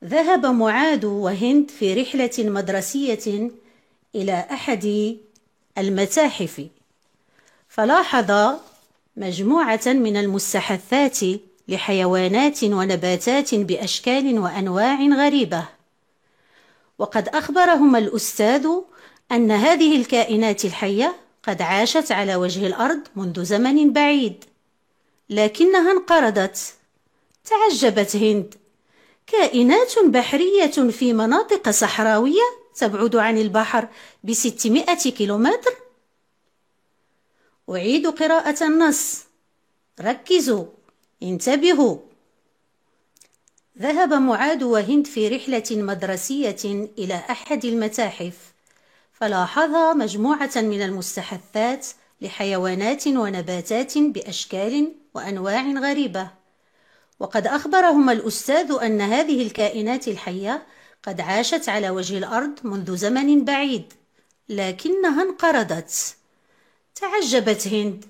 ذهب معاذ وهند في رحلة مدرسية إلى أحد المتاحف، فلاحظ مجموعة من المستحثات لحيوانات ونباتات بأشكال وأنواع غريبة، وقد أخبرهما الأستاذ أن هذه الكائنات الحية قد عاشت على وجه الأرض منذ زمن بعيد، لكنها انقرضت. تعجبت هند: كائنات بحرية في مناطق صحراوية تبعد عن البحر ب600 كيلومتر؟ أعيد قراءة النص، ركزوا، انتبهوا. ذهب معاذ وهند في رحلة مدرسية إلى أحد المتاحف، فلاحظ مجموعة من المستحثات لحيوانات ونباتات بأشكال وأنواع غريبة، وقد أخبرهما الأستاذ أن هذه الكائنات الحية قد عاشت على وجه الأرض منذ زمن بعيد، لكنها انقرضت. تعجبت هند: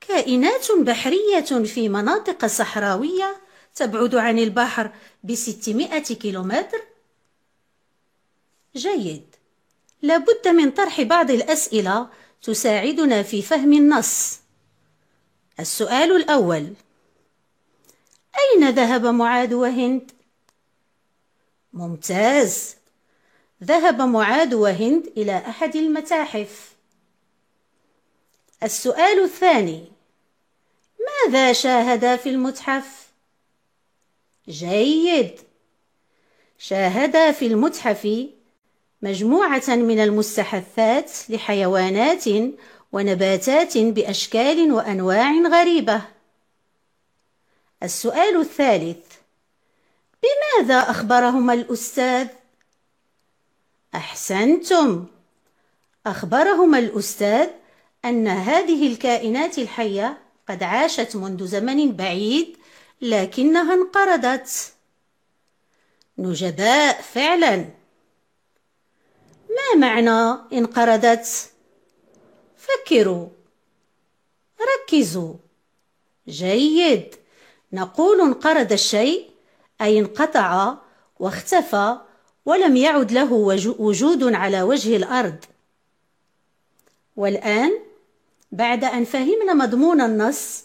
كائنات بحرية في مناطق صحراوية تبعد عن البحر ب600 كيلومتر؟ جيد، لابد من طرح بعض الأسئلة تساعدنا في فهم النص. السؤال الأول: أين ذهب معاذ وهند؟ ممتاز، ذهب معاذ وهند إلى أحد المتاحف. السؤال الثاني: ماذا شاهدا في المتحف؟ جيد، شاهدا في المتحف مجموعة من المستحثات لحيوانات ونباتات بأشكال وأنواع غريبة. السؤال الثالث: بماذا أخبرهما الأستاذ؟ أحسنتم، أخبرهما الأستاذ أن هذه الكائنات الحية قد عاشت منذ زمن بعيد، لكنها انقرضت. نجباء فعلا. ما معنى انقرضت؟ فكروا، ركزوا. جيد، نقول انقرض الشيء أي انقطع واختفى ولم يعد له وجود على وجه الأرض. والآن بعد أن فهمنا مضمون النص،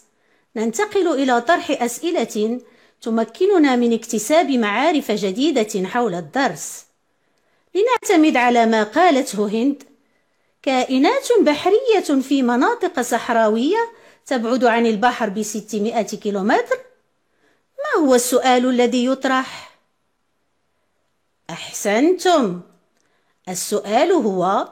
ننتقل إلى طرح أسئلة تمكننا من اكتساب معارف جديدة حول الدرس. لنعتمد على ما قالته هند: كائنات بحرية في مناطق صحراوية تبعد عن البحر ب600 كيلومتر. ما هو السؤال الذي يطرح؟ أحسنتم، السؤال هو: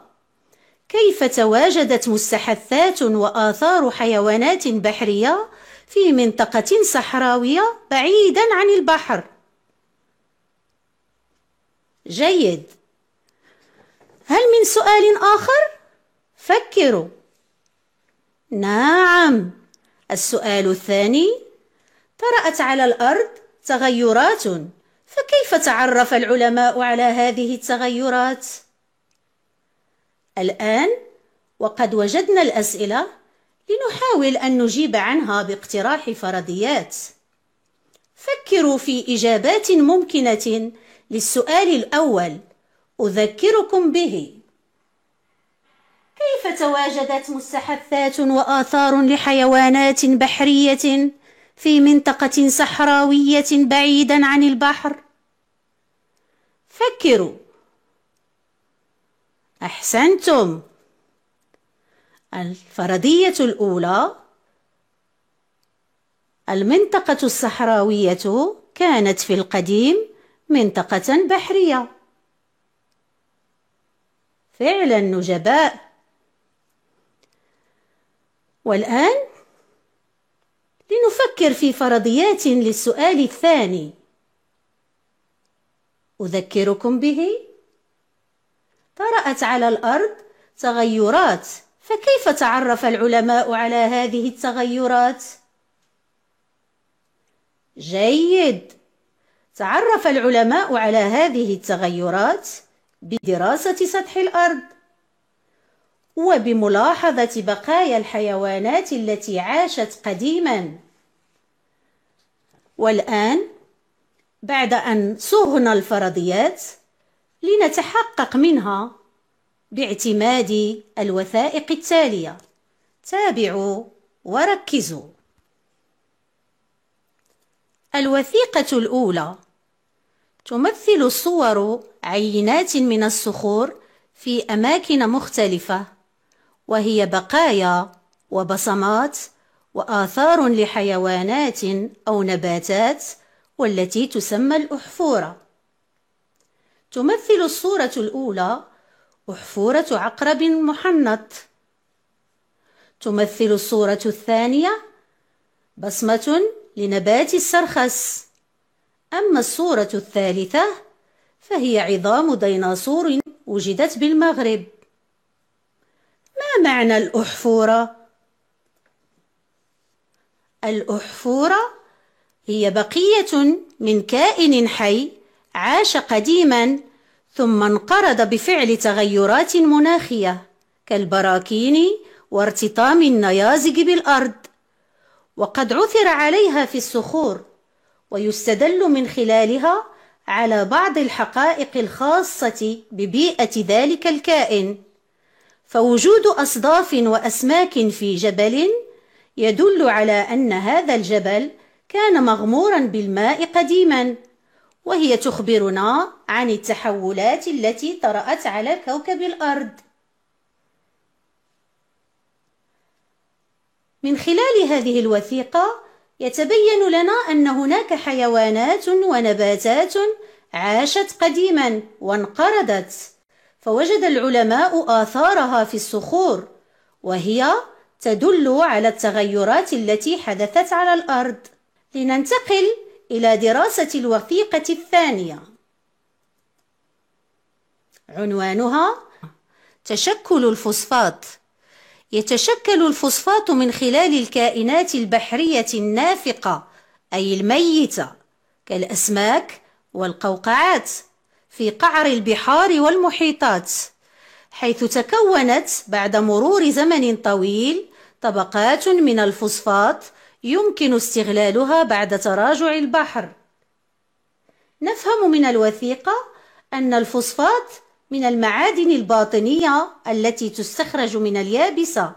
كيف تواجدت مستحثات وآثار حيوانات بحرية في منطقة صحراوية بعيدا عن البحر؟ جيد، هل من سؤال آخر؟ فكروا. نعم، السؤال الثاني: طرأت على الأرض تغيرات، فكيف تعرف العلماء على هذه التغيرات؟ الآن وقد وجدنا الأسئلة، لنحاول أن نجيب عنها باقتراح فرضيات. فكروا في إجابات ممكنة للسؤال الأول، أذكركم به: كيف تواجدت مستحثات وآثار لحيوانات بحرية في منطقة صحراوية بعيدا عن البحر؟ فكروا. أحسنتم. الفرضية الأولى: المنطقة الصحراوية كانت في القديم منطقة بحرية. فعلا نجباء. والآن لنفكر في فرضيات للسؤال الثاني، أذكركم به: طرأت على الأرض تغيرات، فكيف تعرف العلماء على هذه التغيرات؟ جيد، تعرف العلماء على هذه التغيرات بدراسة سطح الأرض، وبملاحظة بقايا الحيوانات التي عاشت قديما. والآن بعد أن صغنا الفرضيات لنتحقق منها باعتماد الوثائق التالية. تابعوا وركزوا. الوثيقة الأولى تمثل الصور عينات من الصخور في أماكن مختلفة، وهي بقايا وبصمات وآثار لحيوانات أو نباتات، والتي تسمى الأحفورة. تمثل الصورة الأولى أحفورة عقرب محنط. تمثل الصورة الثانية بصمة لنبات السرخس. أما الصورة الثالثة فهي عظام ديناصور وجدت بالمغرب. ما معنى الأحفورة؟ الأحفورة هي بقية من كائن حي عاش قديما ثم انقرض بفعل تغيرات مناخية كالبراكين وارتطام النيازك بالأرض، وقد عثر عليها في الصخور، ويستدل من خلالها على بعض الحقائق الخاصة ببيئة ذلك الكائن. فوجود أصداف وأسماك في جبل يدل على أن هذا الجبل كان مغمورا بالماء قديما، وهي تخبرنا عن التحولات التي طرأت على كوكب الأرض. من خلال هذه الوثيقة يتبين لنا أن هناك حيوانات ونباتات عاشت قديما وانقرضت، فوجد العلماء آثارها في الصخور، وهي تدل على التغيرات التي حدثت على الأرض. لننتقل إلى دراسة الوثيقة الثانية، عنوانها تشكل الفوسفات. يتشكل الفوسفات من خلال الكائنات البحرية النافقة أي الميتة كالأسماك والقوقعات في قعر البحار والمحيطات، حيث تكونت بعد مرور زمن طويل طبقات من الفوسفات يمكن استغلالها بعد تراجع البحر. نفهم من الوثيقة أن الفوسفات من المعادن الباطنية التي تستخرج من اليابسة،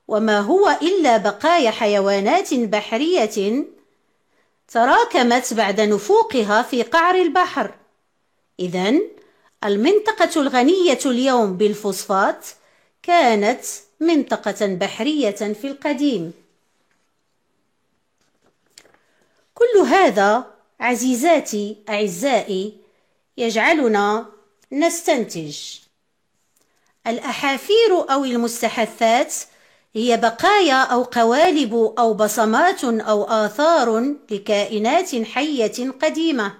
وما هو إلا بقايا حيوانات بحرية تراكمت بعد نفوقها في قعر البحر. إذن المنطقة الغنية اليوم بالفوسفات كانت منطقة بحرية في القديم. كل هذا عزيزاتي أعزائي يجعلنا نستنتج. الأحافير أو المستحثات هي بقايا أو قوالب أو بصمات أو آثار لكائنات حية قديمة،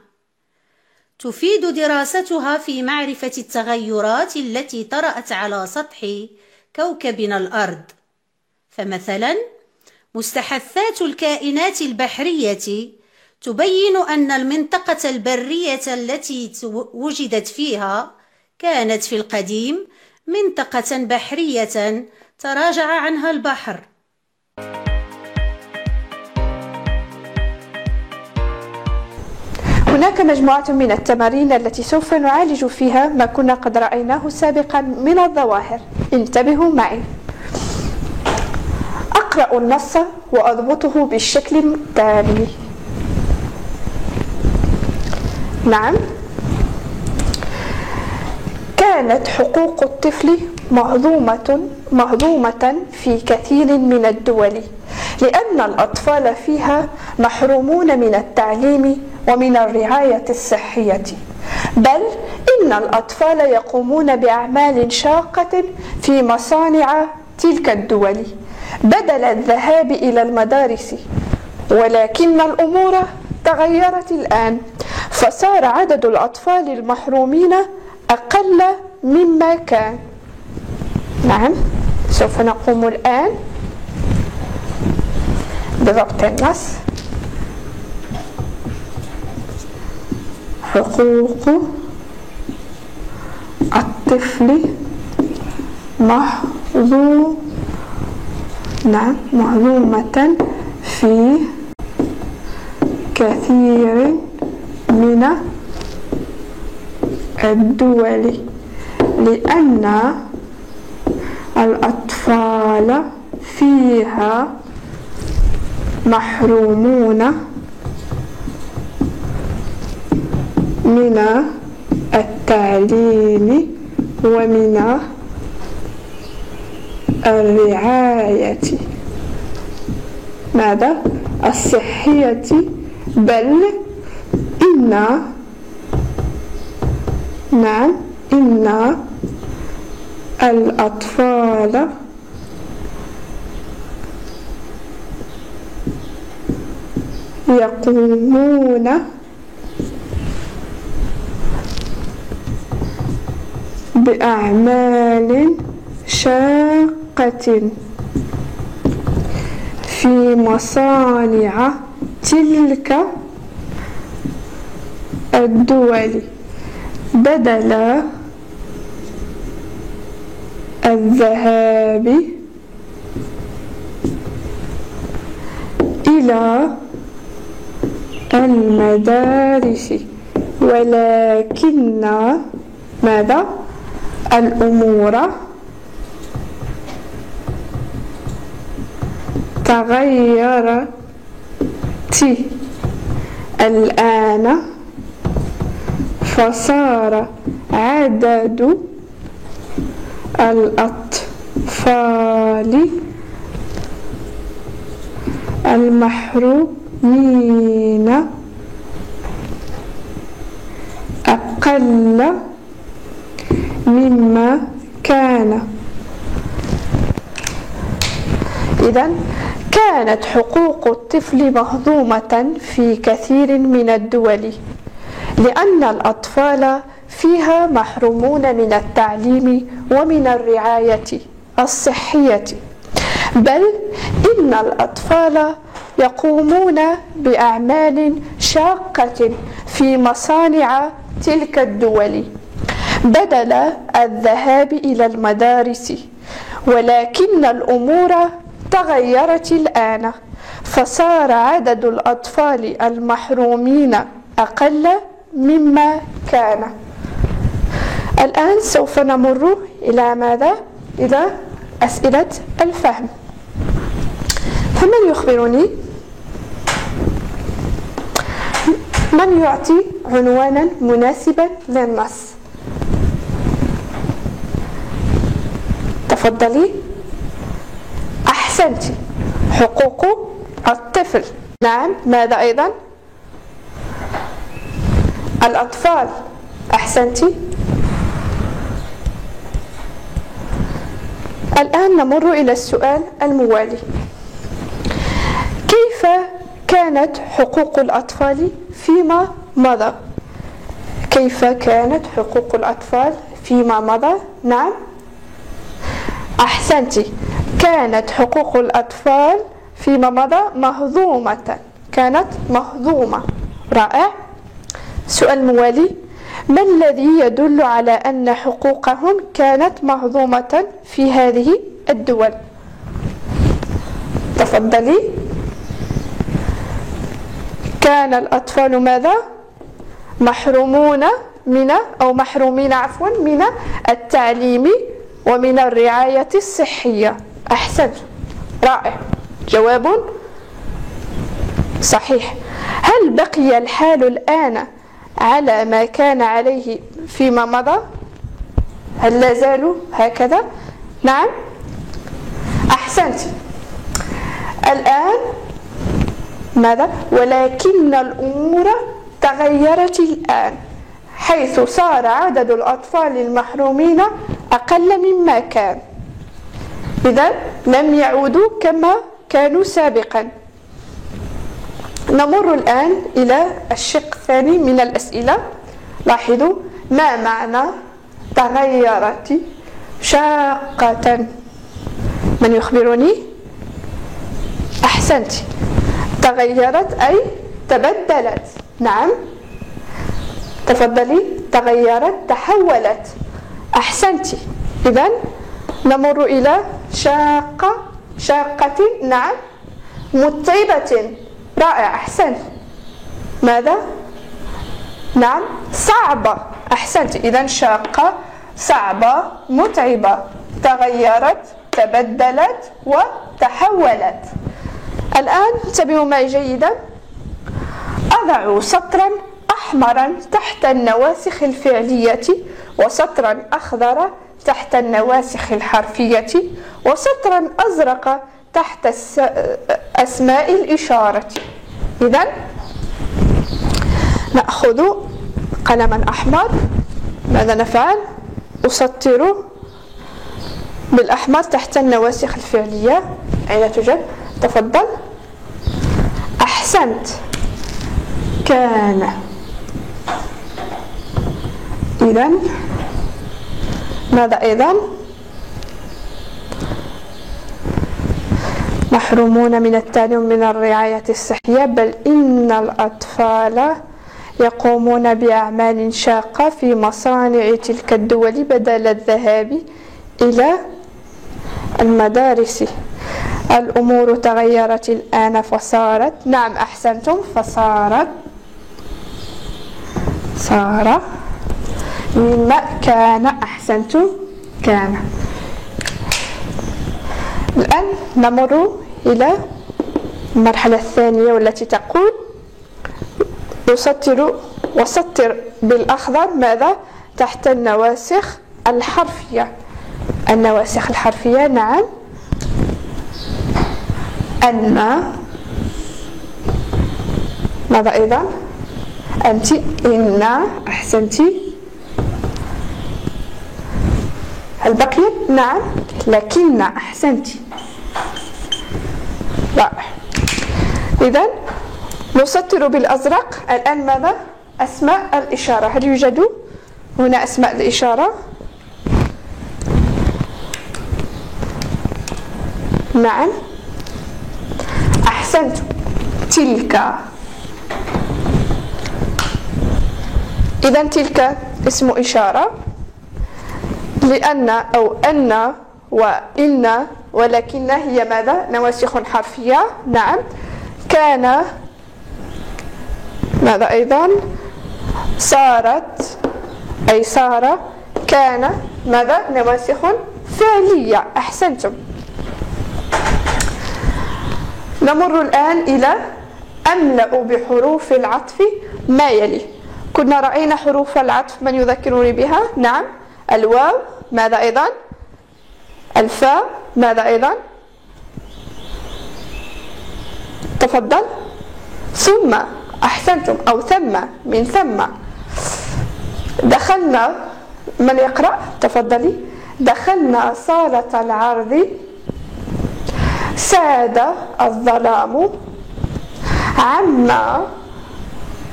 تفيد دراستها في معرفة التغيرات التي طرأت على سطح كوكبنا الأرض. فمثلا مستحثات الكائنات البحرية تبين أن المنطقة البرية التي وجدت فيها كانت في القديم منطقة بحرية تراجع عنها البحر. هناك مجموعة من التمارين التي سوف نعالج فيها ما كنا قد رأيناه سابقا من الظواهر. انتبهوا معي. أقرأ النص وأضبطه بالشكل التالي. نعم، كانت حقوق الطفل مهضومة في كثير من الدول، لأن الأطفال فيها محرومون من التعليم ومن الرعاية الصحية، بل إن الأطفال يقومون بأعمال شاقة في مصانع تلك الدول بدل الذهاب إلى المدارس. ولكن الأمور تغيرت الآن، فصار عدد الأطفال المحرومين أقل مما كان. نعم، سوف نقوم الآن بضبط النص. حقوق الطفل مهضومة في كثير من الدول، لأن الأطفال فيها محرومون من التعليم ومن الرعاية ماذا؟ الصحية، بل إن الأطفال يقومون بأعمال شاقة في مصانع تلك الدول بدل الذهاب إلى المدارس، ولكن ماذا؟ الأمور تغيرت الآن، فصار عدد الأطفال المحرومين أقل مما كان. إذن كانت حقوق الطفل مهضومة في كثير من الدول، لأن الأطفال فيها محرومون من التعليم ومن الرعاية الصحية، بل إن الأطفال يقومون بأعمال شاقة في مصانع تلك الدول بدل الذهاب إلى المدارس، ولكن الأمور تغيرت الآن، فصار عدد الأطفال المحرومين أقل مما كان. الآن سوف نمر إلى ماذا؟ إلى أسئلة الفهم. فمن يخبرني؟ من يعطي عنوانا مناسبا للنص؟ تفضلي. أحسنتِ، حقوق الطفل. نعم، ماذا أيضا؟ الأطفال. أحسنتِ. الآن نمر إلى السؤال الموالي. كيف كانت حقوق الأطفال فيما مضى؟ كيف كانت حقوق الأطفال فيما مضى؟ نعم، أحسنتِ، كانت حقوق الأطفال فيما مضى مهضومة، كانت مهضومة. رائع. سؤال موالي: ما الذي يدل على أن حقوقهم كانت مهضومة في هذه الدول؟ تفضلي. كان الأطفال ماذا؟ محرومين من التعليم ومن الرعاية الصحية. أحسن، رائع، جواب صحيح. هل بقي الحال الآن على ما كان عليه فيما مضى؟ هل لا زالوا هكذا؟ نعم، أحسنت. الآن ماذا؟ ولكن الأمور تغيرت الآن، حيث صار عدد الأطفال المحرومين أقل مما كان. إذن لم يعودوا كما كانوا سابقا. نمر الآن إلى الشق الثاني من الأسئلة. لاحظوا ما معنى تغيرت شاقة؟ من يخبرني؟ أحسنت، تغيرت أي تبدلت. نعم، تفضلي. تغيرت، تحولت. أحسنت. إذن نمر إلى شاقة. نعم، متعبة. رائع، أحسن. ماذا؟ نعم صعبة. أحسنت. إذا شاقة، صعبة، متعبة، تغيرت، تبدلت وتحولت. الآن انتبهوا معي جيدا. أضع سطرا أحمرا تحت النواسخ الفعلية وسطرا أخضر تحت النواسخ الحرفية وسطرا أزرق تحت أسماء الإشارة. إذن نأخذ قلما أحمر. ماذا نفعل؟ أسطر بالأحمر تحت النواسخ الفعلية. أين توجد؟ تفضل. أحسنت. كان. إذن ماذا أيضا؟ محرومون من التعليم من الرعاية الصحية، بل إن الأطفال يقومون بأعمال شاقة في مصانع تلك الدول بدل الذهاب إلى المدارس. الأمور تغيرت الآن فصارت. نعم أحسنتم. فصارت. صار مما كان. أحسنتم. كان. الآن نمر إلى المرحلة الثانية والتي تقول وسطر بالأخضر ماذا؟ تحت النواسخ الحرفية. النواسخ الحرفية. نعم. أن. ماذا أيضا؟ أنت. إن. أحسنت. هل بقي؟ نعم. لكن. أحسنت. رائع. إذن نسطر بالأزرق. الآن ماذا؟ أسماء الإشارة. هل يوجد هنا أسماء الإشارة؟ نعم. أحسنت. تلك. إذن تلك اسم إشارة، لأن أو أن وإن ولكن هي ماذا؟ نواسخ حرفية. نعم. كان. ماذا أيضا؟ صارت أي صار. كان ماذا؟ نواسخ فعلية. أحسنتم. نمر الآن إلى أملأ بحروف العطف ما يلي. كنا رأينا حروف العطف. من يذكرني بها؟ نعم. الواو. ماذا أيضا؟ الفاء. ماذا أيضا؟ تفضل. ثم. أحسنتم. أو ثم. من ثم. دخلنا. من يقرأ؟ تفضلي. دخلنا صالة العرض. ساد الظلام. عم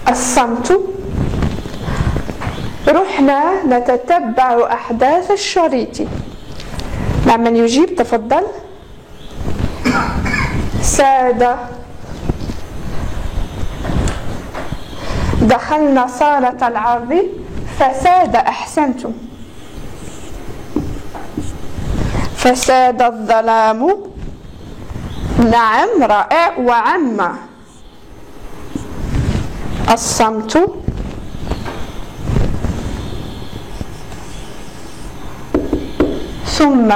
الصمت. رحنا نتتبع أحداث الشريط. نعم. من يجيب؟ تفضل. ساد. دخلنا صالة العرض فساد. أحسنتم. فساد الظلام. نعم. رائع. وعم الصمت. ثم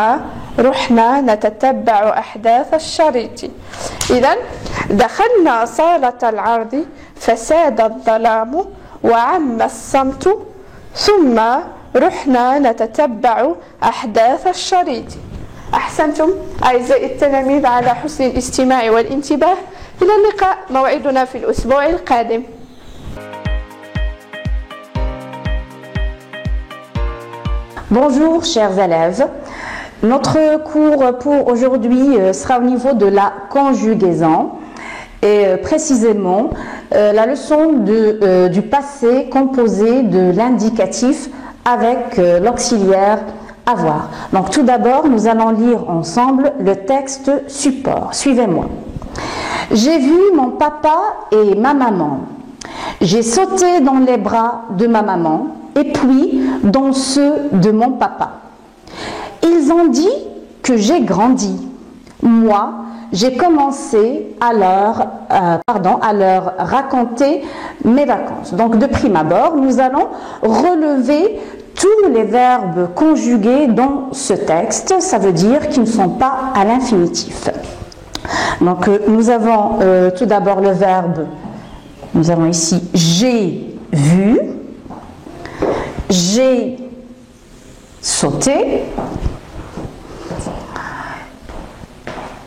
رحنا نتتبع أحداث الشريط. إذن دخلنا صالة العرض فساد الظلام وعم الصمت ثم رحنا نتتبع أحداث الشريط. أحسنتم أعزائي التلاميذ على حسن الاستماع والانتباه. إلى اللقاء. موعدنا في الأسبوع القادم. Bonjour chers élèves, notre cours pour aujourd'hui sera au niveau de la conjugaison et précisément la leçon du passé composé de l'indicatif avec l'auxiliaire avoir. Donc tout d'abord nous allons lire ensemble le texte support. Suivez-moi. J'ai vu mon papa et ma maman. J'ai sauté dans les bras de ma maman et puis dans ceux de mon papa. Ils ont dit que j'ai grandi. Moi, j'ai commencé à leur raconter mes vacances. Donc de prime abord, nous allons relever tous les verbes conjugués dans ce texte, ça veut dire qu'ils ne sont pas à l'infinitif. Donc nous avons tout d'abord le verbe, nous avons ici j'ai vu, j'ai sauté,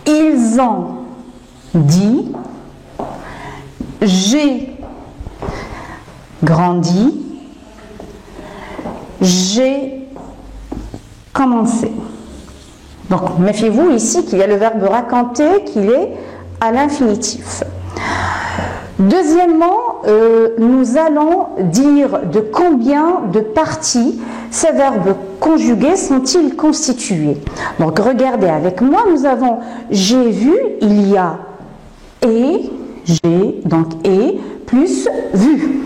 ils ont dit, j'ai grandi, j'ai commencé. Donc, méfiez-vous ici qu'il y a le verbe raconter, qu'il est à l'infinitif. Deuxièmement, nous allons dire de combien de parties ces verbes conjugués sont-ils constitués. Donc, regardez avec moi, nous avons j'ai vu, il y a et, j'ai, donc et, plus vu.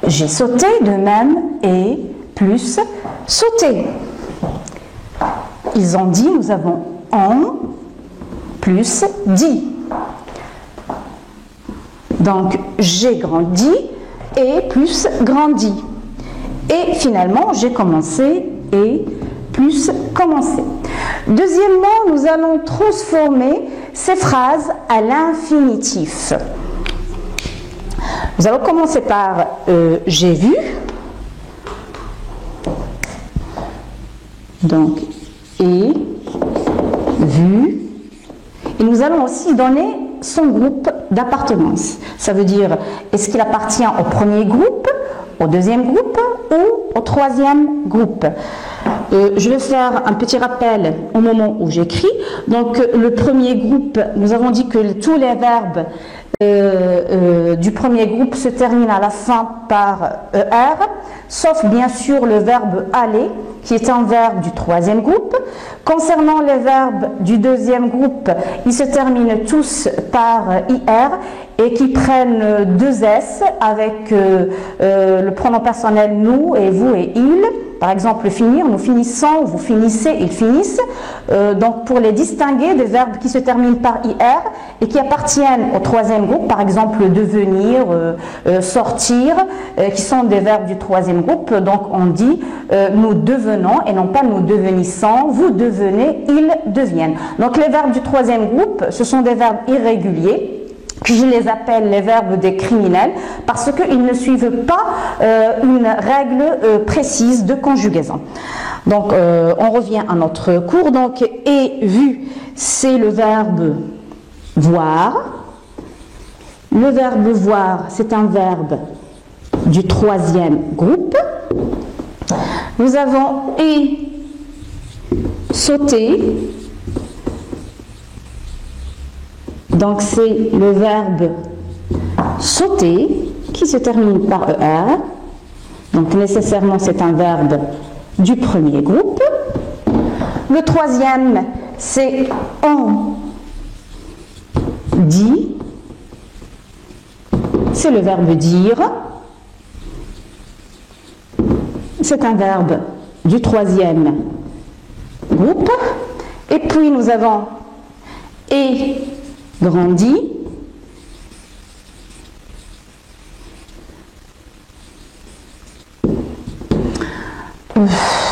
J'ai sauté, de même, et, plus sauté. Ils ont dit, nous avons en, plus dit. Donc, j'ai grandi et plus grandi. Et finalement, j'ai commencé et plus commencé. Deuxièmement, nous allons transformer ces phrases à l'infinitif. Nous allons commencer par j'ai vu. Donc, et, vu. Et nous allons aussi donner son groupe d'appartenance. Ça veut dire, est-ce qu'il appartient au premier groupe, au deuxième groupe ou au troisième groupe? Je vais faire un petit rappel au moment où j'écris. Donc, le premier groupe, nous avons dit que tous les verbes du premier groupe se terminent à la fin par ER, sauf bien sûr le verbe aller, qui est un verbe du troisième groupe. Concernant les verbes du deuxième groupe, ils se terminent tous par IR et qui prennent deux S avec le pronom personnel nous et vous et il. Par exemple, finir, nous finissons, vous finissez, ils finissent. Donc, pour les distinguer des verbes qui se terminent par IR et qui appartiennent au troisième groupe, par exemple devenir, sortir, qui sont des verbes du troisième groupe, donc on dit nous devenons et non pas nous devenissons, vous devenez, ils deviennent. Donc, les verbes du troisième groupe, ce sont des verbes irréguliers. Je les appelle les verbes des criminels parce qu'ils ne suivent pas une règle précise de conjugaison. Donc, on revient à notre cours. Donc, et vu, c'est le verbe voir. Le verbe voir, c'est un verbe du troisième groupe. Nous avons et sauter. Donc, c'est le verbe sauter qui se termine par ER. Donc, nécessairement, c'est un verbe du premier groupe. Le troisième, c'est on dit. C'est le verbe dire. C'est un verbe du troisième groupe. Et puis, nous avons et grandi.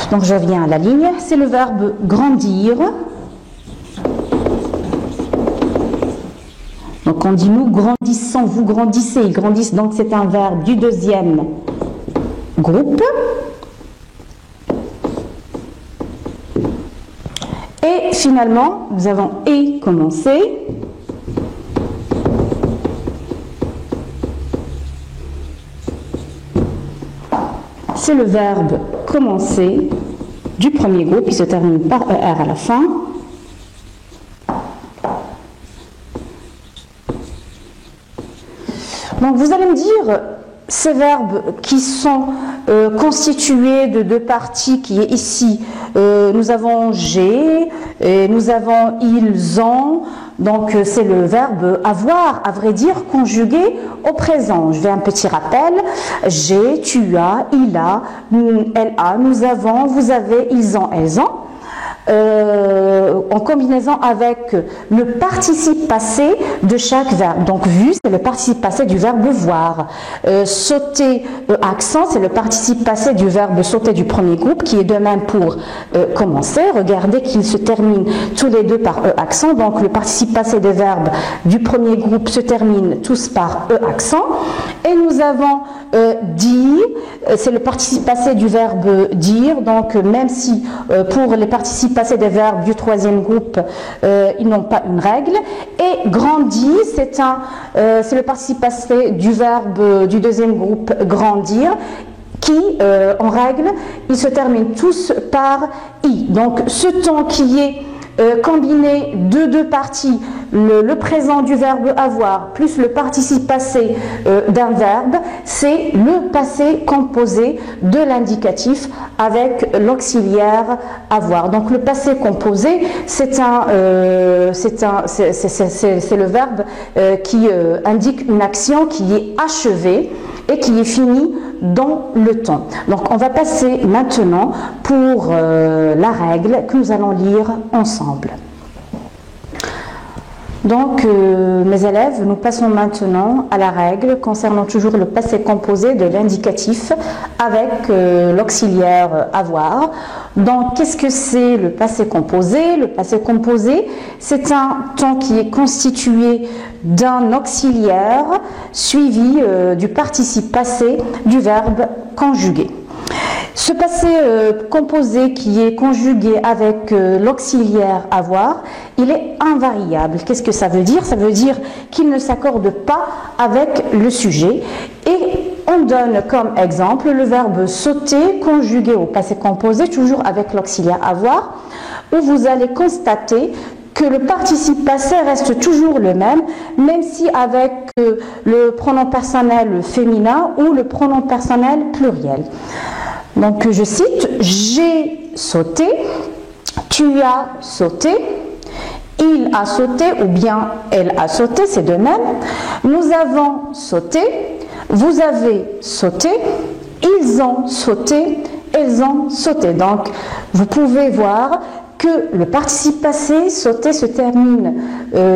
Donc je viens à la ligne, c'est le verbe grandir. Donc on dit nous grandissons, vous grandissez, ils grandissent, donc c'est un verbe du deuxième groupe. Et finalement, nous avons et commencé. C'est le verbe commencer du premier groupe, il se termine par ER à la fin. Donc vous allez me dire, ces verbes qui sont constitués de deux parties, qui est ici, nous avons j'ai, et nous avons ils ont, donc c'est le verbe avoir, à vrai dire, conjugué au présent. Je fais un petit rappel, j'ai, tu as, il a, elle a, nous avons, vous avez, ils ont, elles ont. en combinaison avec le participe passé de chaque verbe. Donc vu, c'est le participe passé du verbe voir. Sauter accent, c'est le participe passé du verbe sauter du premier groupe, qui est de même pour commencer. Regardez qu'ils se terminent tous les deux par accent. Donc le participe passé des verbes du premier groupe se termine tous par accent. Et nous avons dire, c'est le participe passé du verbe dire. Donc même si pour les participes passés des verbes du troisième groupe, ils n'ont pas une règle. Et grandir, c'est le participe passé du verbe du deuxième groupe grandir, qui, en règle, ils se terminent tous par i. Donc ce temps qui est combiné de deux parties, le présent du verbe avoir plus le participe passé d'un verbe, c'est le passé composé de l'indicatif avec l'auxiliaire avoir. Donc le passé composé, c'est le verbe qui indique une action qui est achevée et qui est finie dans le temps. Donc on va passer maintenant pour la règle que nous allons lire ensemble. Donc mes élèves, nous passons maintenant à la règle concernant toujours le passé composé de l'indicatif avec l'auxiliaire avoir. Donc qu'est-ce que c'est le passé composé? Le passé composé, c'est un temps qui est constitué d'un auxiliaire suivi du participe passé du verbe conjugué. Ce passé composé qui est conjugué avec l'auxiliaire avoir, il est invariable. Qu'est-ce que ça veut dire? Ça veut dire qu'il ne s'accorde pas avec le sujet. Et on donne comme exemple le verbe sauter conjugué au passé composé, toujours avec l'auxiliaire avoir, où vous allez constater que le participe passé reste toujours le même si avec le pronom personnel féminin ou le pronom personnel pluriel. Donc je cite, j'ai sauté, tu as sauté, il a sauté ou bien elle a sauté, c'est de même. Nous avons sauté, vous avez sauté, ils ont sauté, elles ont sauté. Donc vous pouvez voir que le participe passé sauter se termine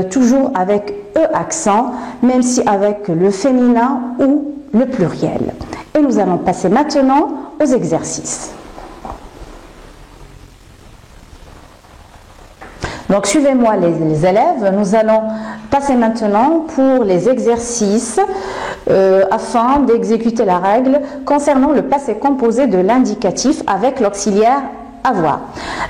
toujours avec E accent, même si avec le féminin ou le pluriel. Et nous allons passer maintenant aux exercices. Donc suivez-moi les élèves, nous allons passer maintenant pour les exercices afin d'exécuter la règle concernant le passé composé de l'indicatif avec l'auxiliaire avoir.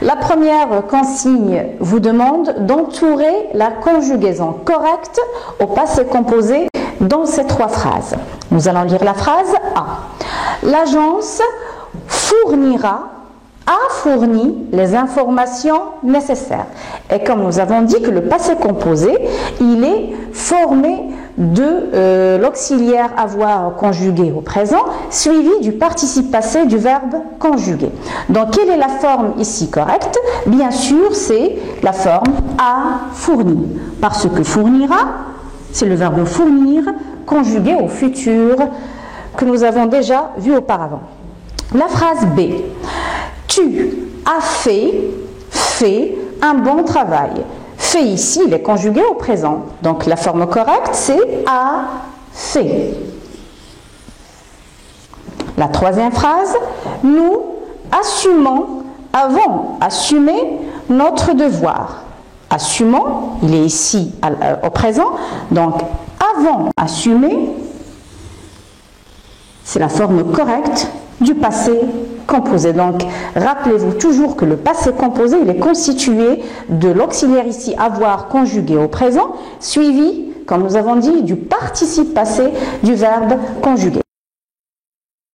La première consigne vous demande d'entourer la conjugaison correcte au passé composé dans ces trois phrases. Nous allons lire la phrase A. L'agence fournira, a fourni les informations nécessaires. Et comme nous avons dit que le passé composé, il est formé de l'auxiliaire avoir conjugué au présent, suivi du participe passé du verbe conjugué. Donc, quelle est la forme ici correcte? Bien sûr, c'est la forme a fourni. Parce que fournira, c'est le verbe fournir conjugué au futur que nous avons déjà vu auparavant. La phrase B. Tu as fait un bon travail. Fait ici, il est conjugué au présent. Donc la forme correcte, c'est a fait. La troisième phrase, nous avons assumé notre devoir. Assumons, il est ici au présent. Donc avons assumé, c'est la forme correcte du passé composé. Donc, rappelez-vous toujours que le passé composé, il est constitué de l'auxiliaire ici avoir conjugué au présent, suivi, comme nous avons dit, du participe passé du verbe conjugué.